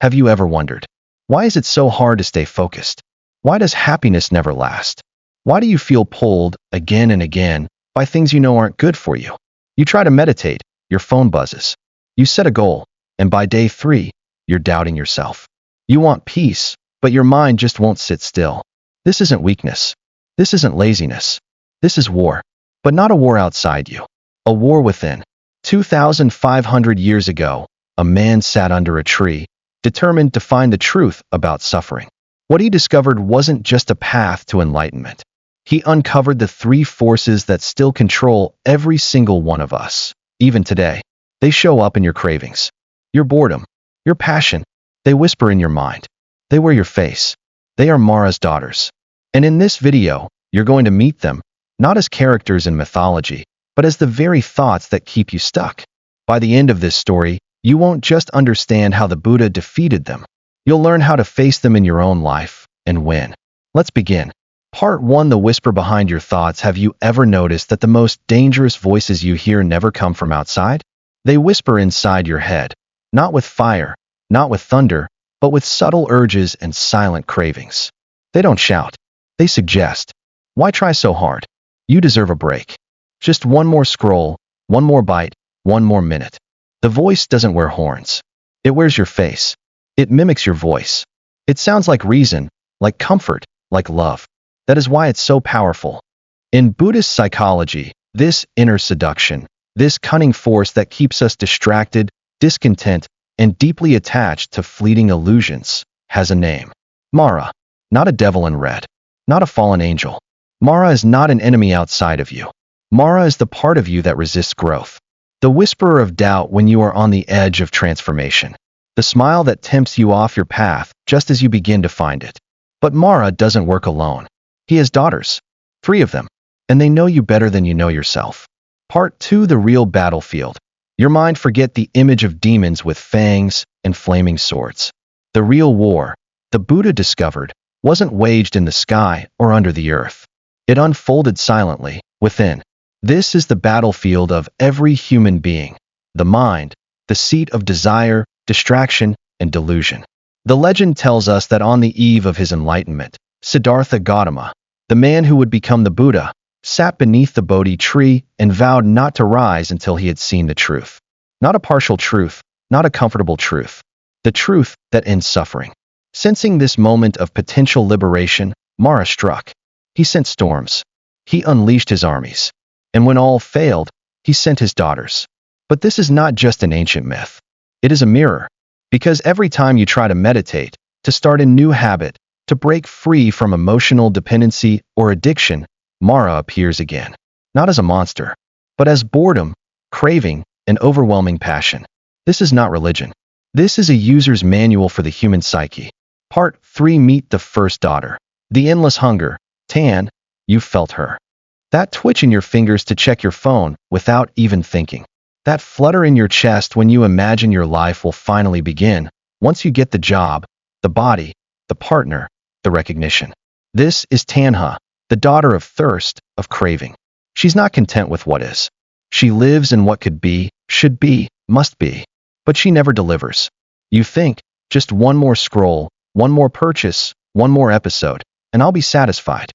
Have you ever wondered, why is it so hard to stay focused? Why does happiness never last? Why do you feel pulled again and again by things you know aren't good for you? You try to meditate, your phone buzzes. You set a goal, and by day 3, you're doubting yourself. You want peace, but your mind just won't sit still. This isn't weakness. This isn't laziness. This is war, but not a war outside you. A war within. 2,500 years ago, a man sat under a tree, determined to find the truth about suffering. What he discovered wasn't just a path to enlightenment. He uncovered the 3 forces that still control every single one of us, even today. They show up in your cravings, your boredom, your passion. They whisper in your mind. They wear your face. They are Mara's daughters. And in this video, you're going to meet them, not as characters in mythology, but as the very thoughts that keep you stuck. By the end of this story, you won't just understand how the Buddha defeated them. You'll learn how to face them in your own life and win. Let's begin. Part 1. The whisper behind your thoughts. Have you ever noticed that the most dangerous voices you hear never come from outside? They whisper inside your head, not with fire, not with thunder, but with subtle urges and silent cravings. They don't shout. They suggest. Why try so hard? You deserve a break. Just one more scroll, one more bite, one more minute. The voice doesn't wear horns. It wears your face. It mimics your voice. It sounds like reason, like comfort, like love. That is why it's so powerful. In Buddhist psychology, this inner seduction, this cunning force that keeps us distracted, discontent, and deeply attached to fleeting illusions, has a name. Mara. Not a devil in red. Not a fallen angel. Mara is not an enemy outside of you. Mara is the part of you that resists growth. The whisperer of doubt when you are on the edge of transformation. The smile that tempts you off your path just as you begin to find it. But Mara doesn't work alone. He has daughters. 3 of them. And they know you better than you know yourself. Part 2. The real battlefield. Your mind forget the image of demons with fangs and flaming swords. The real war, the Buddha discovered, wasn't waged in the sky or under the earth. It unfolded silently, within. This is the battlefield of every human being. The mind, the seat of desire, distraction, and delusion. The legend tells us that on the eve of his enlightenment, Siddhartha Gautama, the man who would become the Buddha, sat beneath the Bodhi tree and vowed not to rise until he had seen the truth. Not a partial truth, not a comfortable truth. The truth that ends suffering. Sensing this moment of potential liberation, Mara struck. He sent storms. He unleashed his armies. And when all failed, he sent his daughters. But this is not just an ancient myth. It is a mirror. Because every time you try to meditate, to start a new habit, to break free from emotional dependency or addiction, Mara appears again. Not as a monster, but as boredom, craving, and overwhelming passion. This is not religion. This is a user's manual for the human psyche. Part 3. Meet the first daughter. The endless hunger. Tanhā, you felt her. That twitch in your fingers to check your phone without even thinking. That flutter in your chest when you imagine your life will finally begin, once you get the job, the body, the partner, the recognition. This is Tanhā, the daughter of thirst, of craving. She's not content with what is. She lives in what could be, should be, must be. But she never delivers. You think, just one more scroll, one more purchase, one more episode, and I'll be satisfied.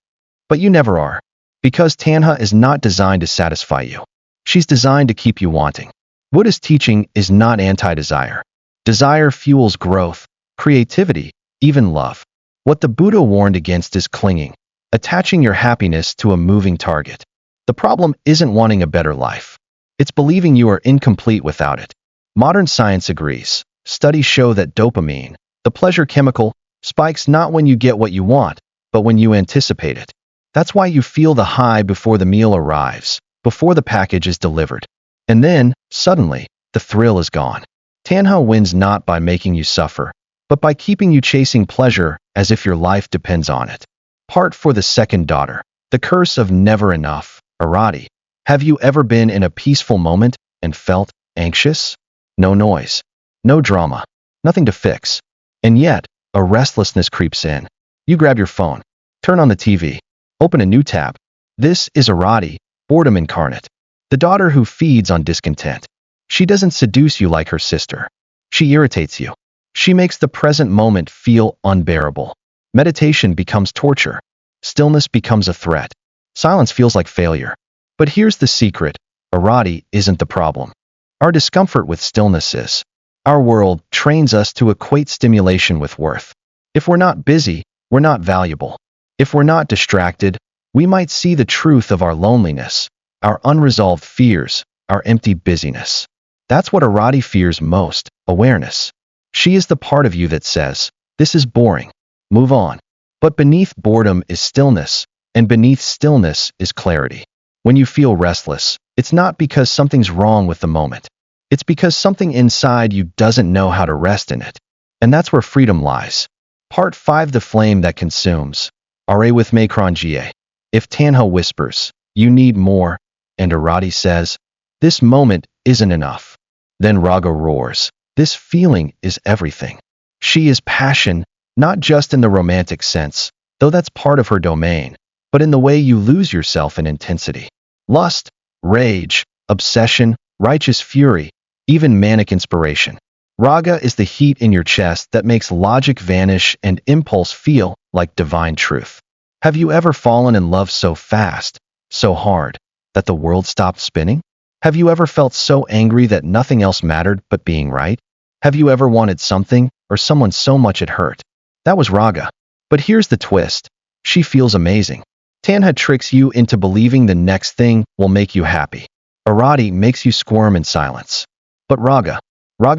But you never are. Because Tanhā is not designed to satisfy you. She's designed to keep you wanting. Buddhist teaching is not anti-desire. Desire fuels growth, creativity, even love. What the Buddha warned against is clinging, attaching your happiness to a moving target. The problem isn't wanting a better life. It's believing you are incomplete without it. Modern science agrees. Studies show that dopamine, the pleasure chemical, spikes not when you get what you want, but when you anticipate it. That's why you feel the high before the meal arrives, before the package is delivered. And then, suddenly, the thrill is gone. Tanhā wins not by making you suffer, but by keeping you chasing pleasure as if your life depends on it. Part 4. The second daughter. The curse of never enough. Arati. Have you ever been in a peaceful moment and felt anxious? No noise. No drama. Nothing to fix. And yet, a restlessness creeps in. You grab your phone. Turn on the TV. Open a new tab. This is Arati, boredom incarnate. The daughter who feeds on discontent. She doesn't seduce you like her sister. She irritates you. She makes the present moment feel unbearable. Meditation becomes torture. Stillness becomes a threat. Silence feels like failure. But here's the secret. Arati isn't the problem. Our discomfort with stillness is. Our world trains us to equate stimulation with worth. If we're not busy, we're not valuable. If we're not distracted, we might see the truth of our loneliness, our unresolved fears, our empty busyness. That's what Arati fears most, awareness. She is the part of you that says, this is boring. Move on. But beneath boredom is stillness, and beneath stillness is clarity. When you feel restless, it's not because something's wrong with the moment. It's because something inside you doesn't know how to rest in it. And that's where freedom lies. Part 5. The flame that consumes. Are with me Kranjie. If Tanhā whispers, you need more, and Arati says, this moment isn't enough. Then Rāga roars, this feeling is everything. She is passion, not just in the romantic sense, though that's part of her domain, but in the way you lose yourself in intensity. Lust, rage, obsession, righteous fury, even manic inspiration. Rāga is the heat in your chest that makes logic vanish and impulse feel like divine truth. Have you ever fallen in love so fast, so hard, that the world stopped spinning? Have you ever felt so angry that nothing else mattered but being right? Have you ever wanted something or someone so much it hurt? That was Rāga. But here's the twist. She feels amazing. Tanhā tricks you into believing the next thing will make you happy. Arati makes you squirm in silence. But Rāga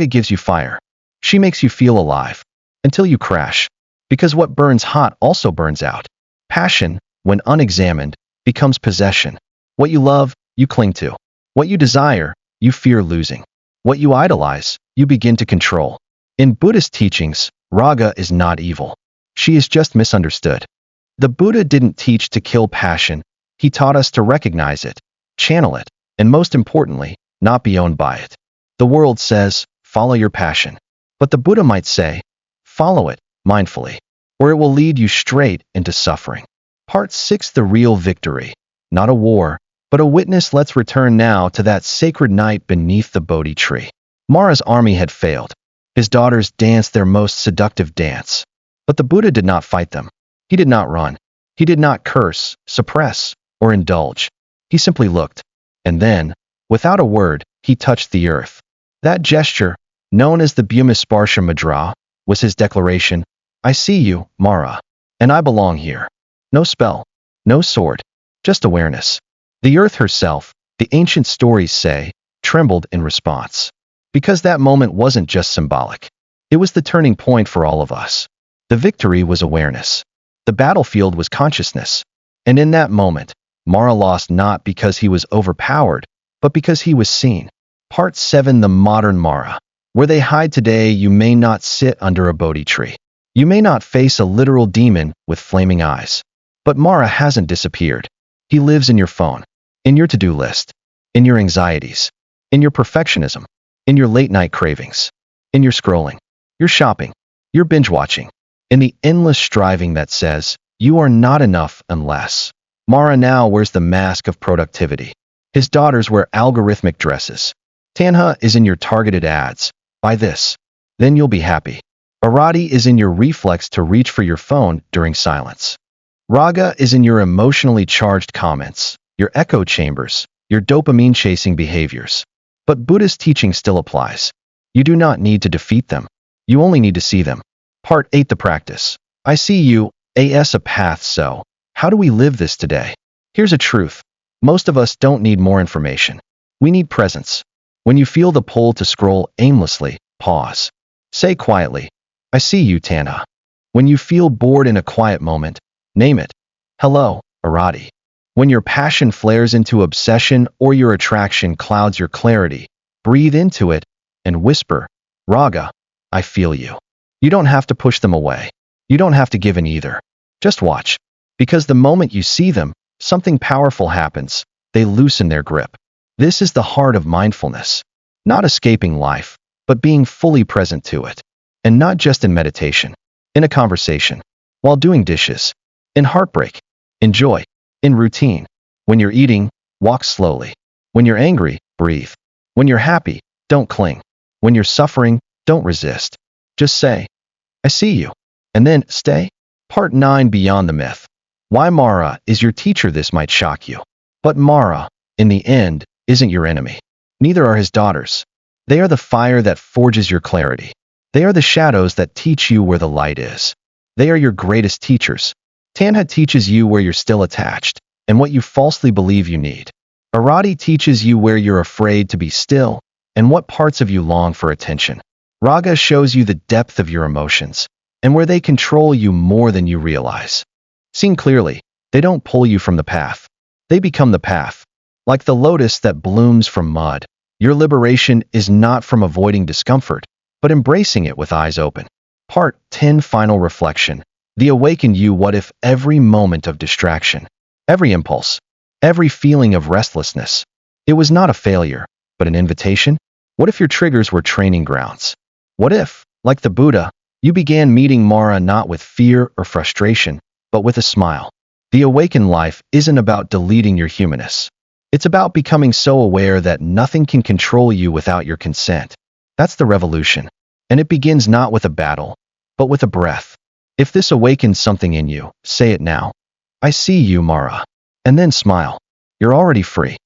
gives you fire. She makes you feel alive. Until you crash. Because what burns hot also burns out. Passion, when unexamined, becomes possession. What you love, you cling to. What you desire, you fear losing. What you idolize, you begin to control. In Buddhist teachings, Rāga is not evil. She is just misunderstood. The Buddha didn't teach to kill passion. He taught us to recognize it, channel it, and most importantly, not be owned by it. The world says, follow your passion. But the Buddha might say, follow it, mindfully, or it will lead you straight into suffering. Part 6. The real victory. Not a war, but a witness. Let's return now to that sacred night beneath the Bodhi tree. Mara's army had failed. His daughters danced their most seductive dance. But the Buddha did not fight them. He did not run. He did not curse, suppress, or indulge. He simply looked. And then, without a word, he touched the earth. That gesture, known as the Bhumisparsha Mudra, was his declaration, I see you, Mara, and I belong here. No spell, no sword, just awareness. The earth herself, the ancient stories say, trembled in response. Because that moment wasn't just symbolic. It was the turning point for all of us. The victory was awareness. The battlefield was consciousness. And in that moment, Mara lost not because he was overpowered, but because he was seen. Part 7. The modern Mara. Where they hide today, you may not sit under a Bodhi tree. You may not face a literal demon with flaming eyes. But Mara hasn't disappeared. He lives in your phone, in your to-do list, in your anxieties, in your perfectionism, in your late-night cravings, in your scrolling, your shopping, your binge-watching, in the endless striving that says, you are not enough unless. Mara now wears the mask of productivity. His daughters wear algorithmic dresses. Tanhā is in your targeted ads. Buy this. Then you'll be happy. Arati is in your reflex to reach for your phone during silence. Rāga is in your emotionally charged comments, your echo chambers, your dopamine-chasing behaviors. But Buddhist teaching still applies. You do not need to defeat them. You only need to see them. Part 8. The practice. I see you, as a path. So, how do we live this today? Here's a truth. Most of us don't need more information. We need presence. When you feel the pull to scroll aimlessly, pause. Say quietly, I see you, Tanhā. When you feel bored in a quiet moment, name it. Hello, Arati. When your passion flares into obsession or your attraction clouds your clarity, breathe into it and whisper, Rāga, I feel you. You don't have to push them away. You don't have to give in either. Just watch. Because the moment you see them, something powerful happens. They loosen their grip. This is the heart of mindfulness. Not escaping life, but being fully present to it. And not just in meditation. In a conversation. While doing dishes. In heartbreak. In joy. In routine. When you're eating, walk slowly. When you're angry, breathe. When you're happy, don't cling. When you're suffering, don't resist. Just say, I see you. And then stay. Part 9, Beyond the Myth. Why Mara is your teacher. This might shock you. But Mara, in the end, isn't your enemy. Neither are his daughters. They are the fire that forges your clarity. They are the shadows that teach you where the light is. They are your greatest teachers. Tanhā teaches you where you're still attached and what you falsely believe you need. Arati teaches you where you're afraid to be still and what parts of you long for attention. Rāga shows you the depth of your emotions and where they control you more than you realize. Seen clearly, they don't pull you from the path. They become the path. Like the lotus that blooms from mud, your liberation is not from avoiding discomfort, but embracing it with eyes open. Part 10, Final Reflection. The awakened you. What if every moment of distraction, every impulse, every feeling of restlessness, it was not a failure, but an invitation? What if your triggers were training grounds? What if, like the Buddha, you began meeting Mara not with fear or frustration, but with a smile? The awakened life isn't about deleting your humanness. It's about becoming so aware that nothing can control you without your consent. That's the revolution. And it begins not with a battle, but with a breath. If this awakens something in you, say it now. I see you, Mara. And then smile. You're already free.